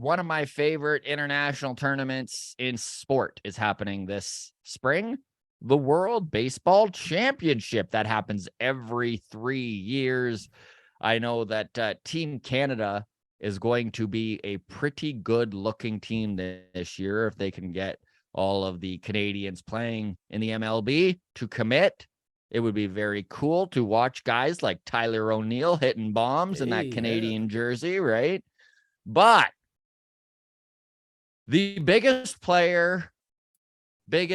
one of my favorite international tournaments in sport is happening this spring. The World Baseball Championship that happens every 3 years. I know that Team Canada is going to be a pretty good looking team this year if they can get all of the Canadians playing in the MLB to commit. It would be very cool to watch guys like Tyler O'Neill hitting bombs in that Canadian jersey, right? But the biggest player, you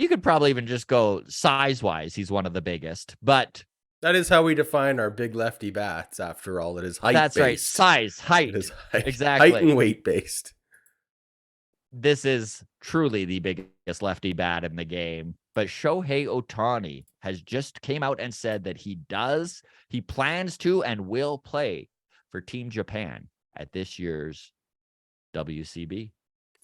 could probably even just go size-wise. He's one of the biggest, but that is how we define our big lefty bats. After all, it is height. That's based. Right. Size, height. It is exactly. Height and weight based. This is truly the biggest lefty bat in the game. But Shohei Ohtani has just came out and said that he plans to and will play for Team Japan at this year's WCB.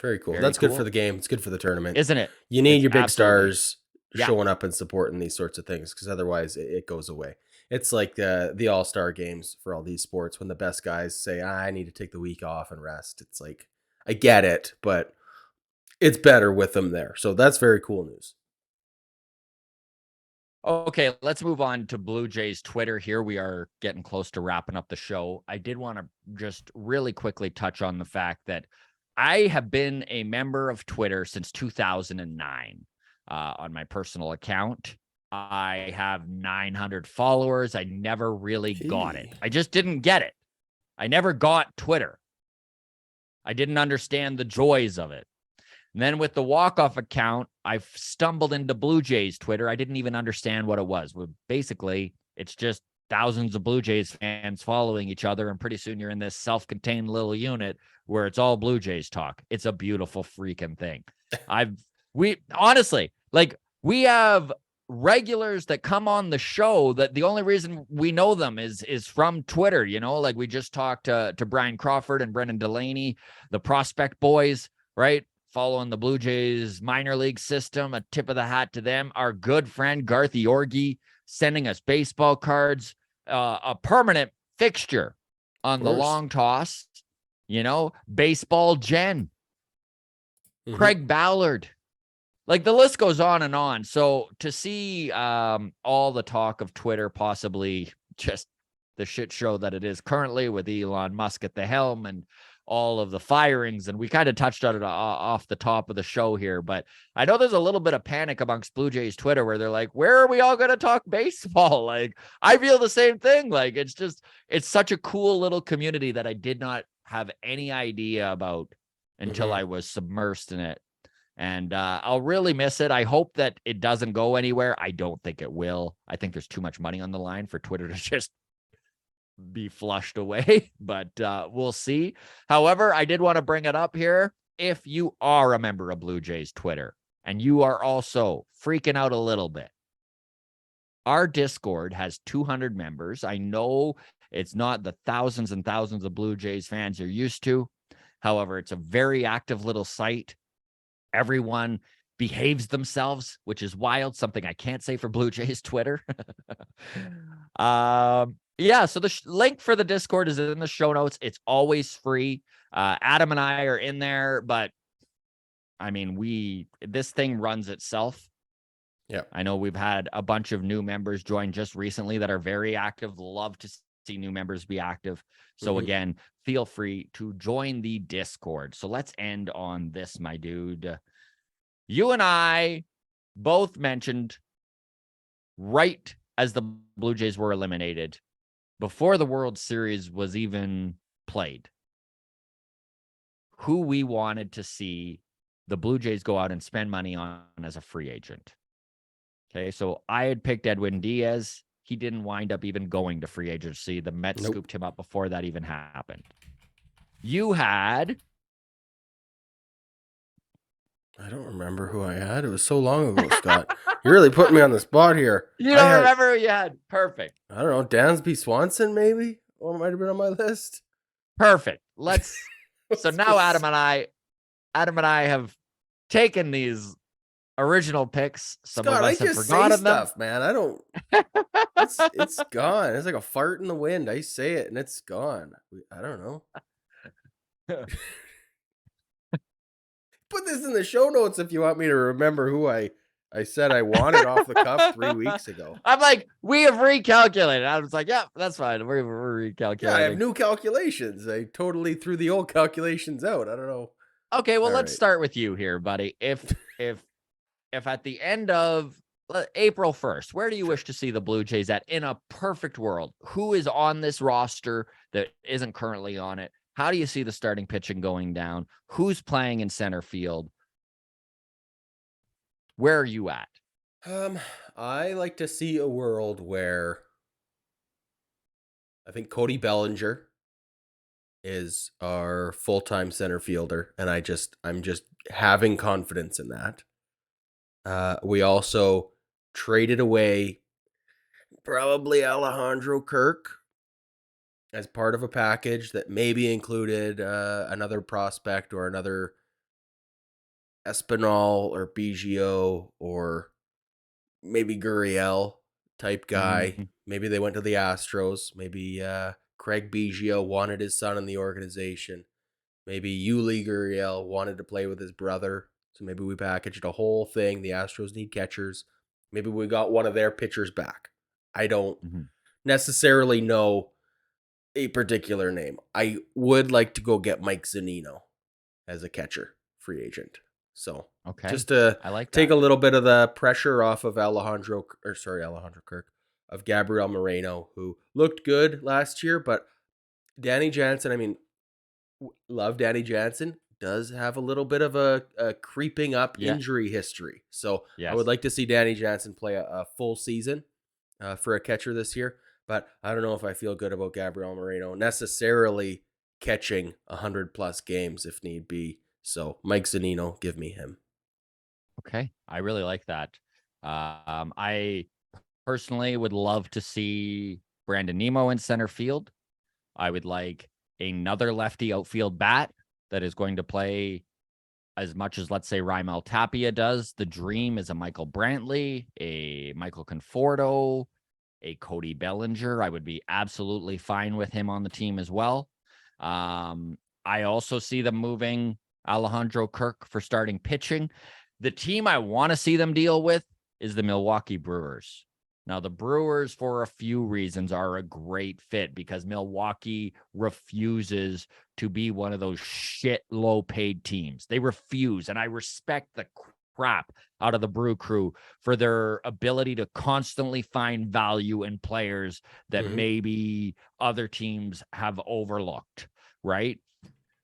Very cool. That's good for the game. It's good for the tournament. Isn't it? You need your big stars showing up and supporting these sorts of things, because otherwise it goes away. It's like the all-star games for all these sports when the best guys say, I need to take the week off and rest. It's like, I get it, but it's better with them there. So that's very cool news. Okay, let's move on to Blue Jays Twitter here. We are getting close to wrapping up the show. I did want to just really quickly touch on the fact that I have been a member of Twitter since 2009 on my personal account. I have 900 followers. I never really got it. I just didn't get it. I never got Twitter. I didn't understand the joys of it. And then with the walk-off account, I stumbled into Blue Jays Twitter. I didn't even understand what it was. Well, basically, it's just thousands of Blue Jays fans following each other, and pretty soon you're in this self-contained little unit where it's all Blue Jays talk. It's a beautiful freaking thing. We have regulars that come on the show that the only reason we know them is from Twitter. Like we just talked to Brian Crawford and Brendan Delaney, the Prospect Boys, right? Following the Blue Jays minor league system. A tip of the hat to them. Our good friend Garth Yorgi sending us baseball cards, a permanent fixture on the long toss, baseball Jen, Craig Ballard. Like the list goes on and on. So to see all the talk of Twitter, possibly just the shit show that it is currently with Elon Musk at the helm and all of the firings, and we kind of touched on it off the top of the show here, but I know there's a little bit of panic amongst Blue Jays Twitter where they're like, where are we all going to talk baseball? Like, I feel the same thing. Like, it's such a cool little community that I did not have any idea about until I was submersed in it. And I'll really miss it. I hope that it doesn't go anywhere. I don't think it will. I think there's too much money on the line for Twitter to just be flushed away, but we'll see. However, I did want to bring it up here. If you are a member of Blue Jays Twitter and you are also freaking out a little bit, our Discord has 200 members. I know it's not the thousands and thousands of Blue Jays fans you're used to. However, it's a very active little site. Everyone behaves themselves, which is wild, something I can't say for Blue Jays Twitter. Yeah, so the link for the Discord is in the show notes. It's always free. Adam and I are in there, but I mean, this thing runs itself. Yeah, I know we've had a bunch of new members join just recently that are very active. Love to see new members be active. So again, feel free to join the Discord. So let's end on this, my dude. You and I both mentioned right as the Blue Jays were eliminated, before the World Series was even played, who we wanted to see the Blue Jays go out and spend money on as a free agent. Okay, so I had picked Edwin Diaz. He didn't wind up even going to free agency. The Mets scooped him up before that even happened. You had... I don't remember who I had. It was so long ago, Scott. You're really putting me on the spot here. You don't remember who you had? Perfect. I don't know. Dansby Swanson, maybe? Or might have been on my list. Perfect. So now Adam and I have taken these original picks. Some of Scott, I us have just say forgotten them. stuff, man. I don't. It's gone. It's like a fart in the wind. I say it and it's gone. I don't know. Put this in the show notes if you want me to remember who I said I wanted off the cuff 3 weeks ago. I'm like, we have recalculated. I was like, yeah, that's fine. We're recalculating. Yeah, I have new calculations. I totally threw the old calculations out. I don't know. Okay, well, All let's right. start with you here, buddy. If at the end of April 1st, where do you wish to see the Blue Jays at in a perfect world? Who is on this roster that isn't currently on it? How do you see the starting pitching going down? Who's playing in center field? Where are you at? I like to see a world where I think Cody Bellinger is our full-time center fielder, and I'm just having confidence in that. We also traded away probably Alejandro Kirk as part of a package that maybe included another prospect or another Espinal or Biggio or maybe Gurriel type guy. Mm-hmm. Maybe they went to the Astros. Maybe Craig Biggio wanted his son in the organization. Maybe Yuli Gurriel wanted to play with his brother. So maybe we packaged a whole thing. The Astros need catchers. Maybe we got one of their pitchers back. I don't necessarily know a particular name. I would like to go get Mike Zunino as a catcher, free agent. So just to I like take a little bit of the pressure off of Alejandro Kirk, of Gabriel Moreno, who looked good last year, but Danny Jansen, I mean, love Danny Jansen, does have a little bit of a creeping up injury history. So I would like to see Danny Jansen play a full season for a catcher this year, but I don't know if I feel good about Gabriel Moreno necessarily catching 100+ games if need be. So Mike Zunino, give me him. Okay, I really like that. I personally would love to see Brandon Nimmo in center field. I would like another lefty outfield bat that is going to play as much as, let's say, Raimel Tapia does. The dream is a Michael Brantley, a Michael Conforto, a Cody Bellinger. I would be absolutely fine with him on the team as well. I also see them moving Alejandro Kirk for starting pitching. The team I want to see them deal with is the Milwaukee Brewers. Now, the Brewers, for a few reasons, are a great fit because Milwaukee refuses to be one of those shit low-paid teams. They refuse, and I respect the crap out of the Brew Crew for their ability to constantly find value in players that maybe other teams have overlooked, right?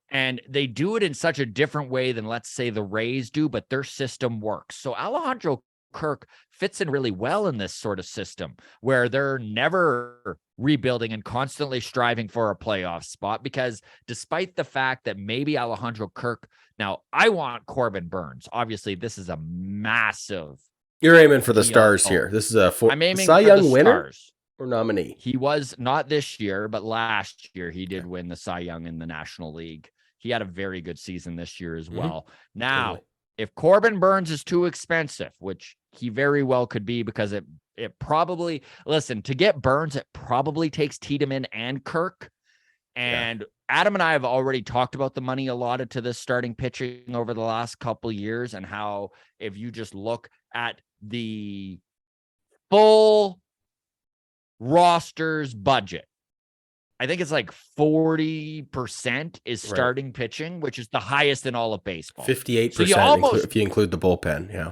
And they do it in such a different way than, let's say, the Rays do, but their system works. So Alejandro Kirk fits in really well in this sort of system where they're never rebuilding and constantly striving for a playoff spot, because despite the fact that maybe Alejandro Kirk, now I want Corbin Burns. Obviously, this is a massive. You're aiming for the stars here. This is a Cy Young winner or nominee. He was not this year, but last year he did win the Cy Young in the National League. He had a very good season this year as well. Now, if Corbin Burns is too expensive, which he very well could be, because it probably, listen, to get Burns, it probably takes Tiedemann and Kirk. And Adam and I have already talked about the money allotted to this starting pitching over the last couple of years, and how if you just look at the full roster's budget, I think it's like 40% is starting pitching, which is the highest in all of baseball. 58% if you include the bullpen. Yeah.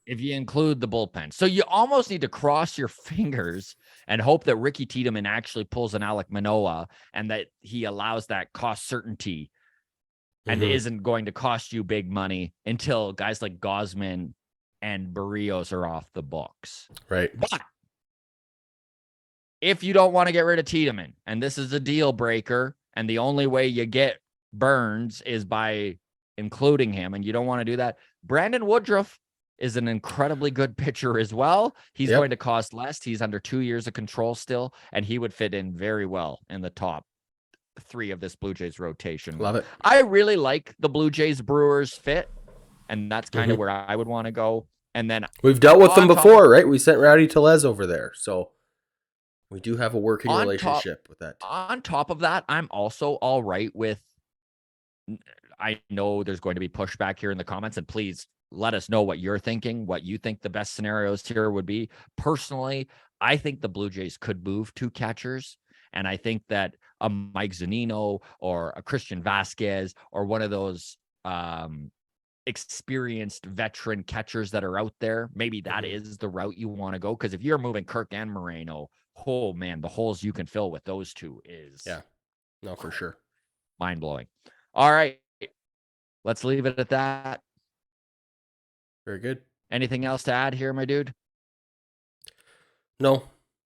If you include the bullpen. So you almost need to cross your fingers and hope that Ricky Tiedemann actually pulls an Alek Manoah and that he allows that cost certainty and isn't going to cost you big money until guys like Gausman and Barrios are off the books. Right. But if you don't want to get rid of Tiedemann, and this is a deal breaker, and the only way you get Burns is by including him, and you don't want to do that, Brandon Woodruff is an incredibly good pitcher as well. He's going to cost less. He's under 2 years of control still, and he would fit in very well in the top 3 of this Blue Jays rotation. Love it. I really like the Blue Jays Brewers fit, and that's kind of where I would want to go. And then we've dealt with them on top before, right? We sent Rowdy Tellez over there, so we do have a working on relationship with that. on top of that, I'm also all right with. I know there's going to be pushback here in the comments, and please let us know what you're thinking, what you think the best scenarios here would be. Personally, I think the Blue Jays could move 2 catchers, and I think that a Mike Zunino or a Christian Vasquez or one of those experienced veteran catchers that are out there, maybe that is the route you want to go. Because if you're moving Kirk and Moreno, oh man, the holes you can fill with those 2 is for sure, mind blowing. All right, let's leave it at that. Very good. Anything else to add here, my dude? No,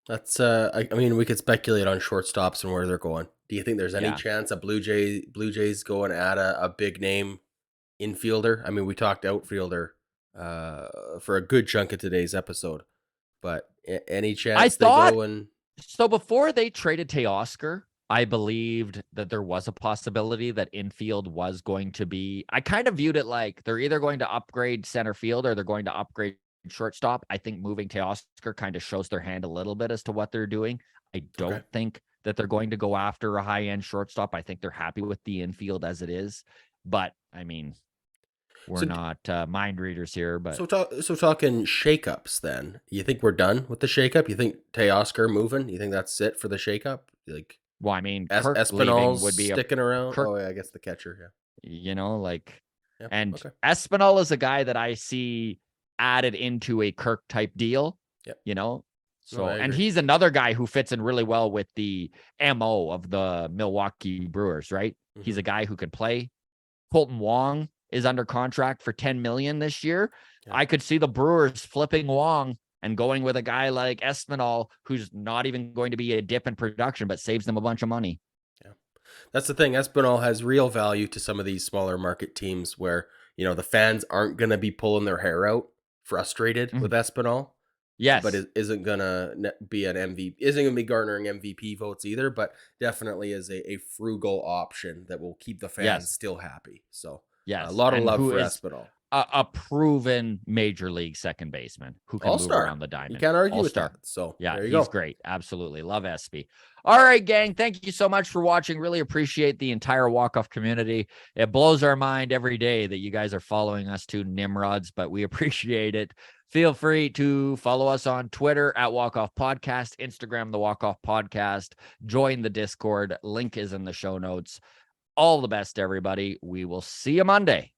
that's I mean, we could speculate on shortstops and where they're going. Do you think there's any chance a Blue Jays go and add a big name infielder? I mean, we talked outfielder for a good chunk of today's episode, but any chance they go and... So before they traded Teoscar, I believed that there was a possibility that infield was going to be, I kind of viewed it like they're either going to upgrade center field or they're going to upgrade shortstop. I think moving Teoscar kind of shows their hand a little bit as to what they're doing. I don't think that they're going to go after a high-end shortstop. I think they're happy with the infield as it is. But, I mean, we're not mind readers here. But so talking shakeups then. You think we're done with the shakeup? You think Teoscar moving? You think that's it for the shakeup? Like, well, I mean, Kirk Espinal's would be sticking around. Oh, yeah, I guess the catcher. You know, like, and Espinal is a guy that I see added into a Kirk type deal. You know, so and he's another guy who fits in really well with the MO of the Milwaukee Brewers. Right? He's a guy who can play. Colton Wong is under contract for $10 million this year. I could see the Brewers flipping Wong and going with a guy like Espinal, who's not even going to be a dip in production, but saves them a bunch of money. Yeah, that's the thing. Espinal has real value to some of these smaller market teams where, you know, the fans aren't going to be pulling their hair out, frustrated with Espinal. Yes, but isn't going to be an MVP, isn't going to be garnering MVP votes either, but definitely is a frugal option that will keep the fans still happy. So a lot of love for Espinal. A proven major league second baseman who can move around the diamond. You can't argue with that. So yeah, there you he's great. Absolutely. Love Espy. All right, gang. Thank you so much for watching. Really appreciate the entire walk-off community. It blows our mind every day that you guys are following us to Nimrods, but we appreciate it. Feel free to follow us on Twitter at Walk-Off Podcast, Instagram, the Walk-Off Podcast. Join the Discord. Link is in the show notes. All the best, everybody. We will see you Monday.